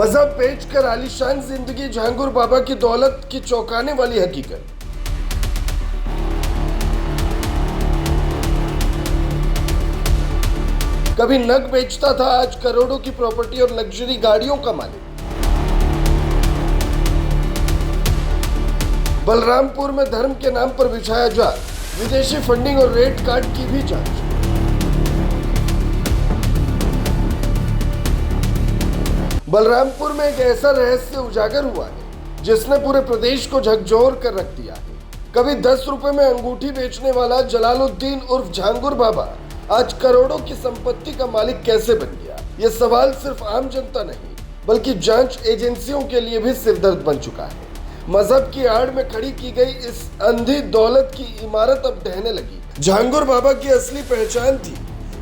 मजहब बेचकर आलीशान जिंदगी, झांगुर बाबा की दौलत की चौंकाने वाली हकीकत। कभी नग बेचता था, आज करोड़ों की प्रॉपर्टी और लग्जरी गाड़ियों का मालिक। बलरामपुर में धर्म के नाम पर बिछाया जाल, विदेशी फंडिंग और रेट कार्ड की भी जांच। बलरामपुर में एक ऐसा रहस्य उजागर हुआ है जिसने पूरे प्रदेश को झकझोर कर रख दिया है। कभी 10 रुपए में अंगूठी बेचने वाला जलालुद्दीन उर्फ झांगुर बाबा आज करोड़ों की संपत्ति का मालिक कैसे बन गया? ये सवाल सिर्फ आम जनता नहीं बल्कि जांच एजेंसियों के लिए भी सिरदर्द बन चुका है। मजहब की आड़ में खड़ी की गई इस अंधी दौलत की इमारत अब ढहने लगी। झांगुर बाबा की असली पहचान थी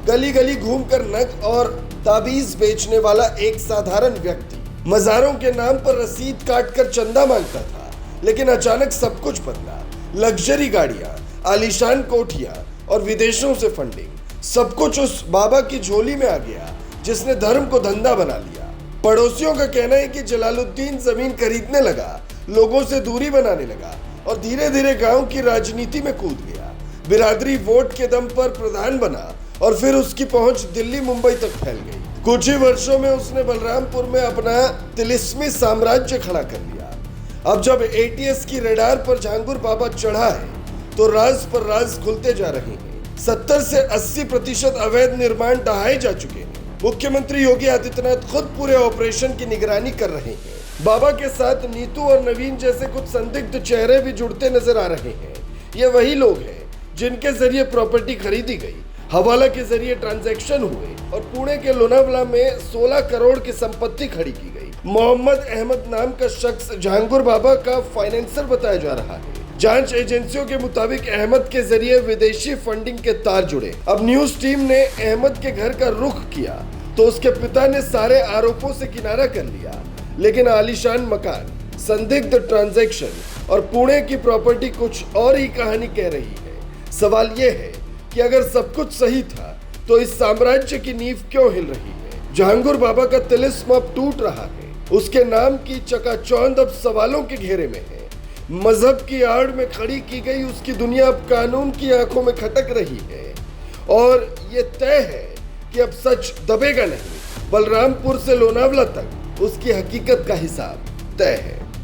गली गली घूमकर नग और ताबीज बेचने वाला एक साधारण व्यक्ति। मजारों के नाम पर रसीद काट कर चंदा मांगता था, लेकिन अचानक सब कुछ बदला। लग्जरी गाड़ियां, आलीशान कोठियां और विदेशों से फंडिंग, सब कुछ उस बाबा की झोली में आ गया जिसने धर्म को धंधा बना लिया। पड़ोसियों का कहना है कि जलालुद्दीन जमीन खरीदने लगा, लोगों से दूरी बनाने लगा और धीरे धीरे गांव की राजनीति में कूद गया। बिरादरी वोट के दम पर प्रधान बना और फिर उसकी पहुंच दिल्ली मुंबई तक फैल गई। कुछ ही वर्षों में उसने बलरामपुर में अपना तिलिस्मी साम्राज्य खड़ा कर लिया। अब जब एटीएस की रडार पर झांगुर बाबा चढ़ा है तो राज पर राज खुलते जा रहे हैं। 70 से 80% अवैध निर्माण ढहाए जा चुके हैं। मुख्यमंत्री योगी आदित्यनाथ खुद पूरे ऑपरेशन की निगरानी कर रहे हैं। बाबा के साथ नीतू और नवीन जैसे कुछ संदिग्ध चेहरे भी जुड़ते नजर आ रहे हैं। ये वही लोग हैं जिनके जरिए प्रॉपर्टी खरीदी गई, हवाला के जरिए ट्रांजैक्शन हुए और पुणे के लोनावला में 16 करोड़ की संपत्ति खड़ी की गई। मोहम्मद अहमद नाम का शख्स झांगुर बाबा का फाइनेंसर बताया जा रहा है। जांच एजेंसियों के मुताबिक अहमद के जरिए विदेशी फंडिंग के तार जुड़े। अब न्यूज टीम ने अहमद के घर का रुख किया तो उसके पिता ने सारे आरोपों से किनारा कर लिया, लेकिन आलीशान मकान, संदिग्ध ट्रांजैक्शन और पुणे की प्रॉपर्टी कुछ और ही कहानी कह रही है। सवाल यह है कि अगर सब कुछ सही था तो इस साम्राज्य की नींव क्यों हिल रही है? झांगुर बाबा का तिलिस्म अब टूट रहा है। उसके नाम की चकाचौंध अब सवालों के घेरे में है। मजहब की आड़ में खड़ी की गई उसकी दुनिया अब कानून की आंखों में खटक रही है और ये तय है कि अब सच दबेगा नहीं। बलरामपुर से लोनावला तक उसकी हकीकत का हिसाब तय है।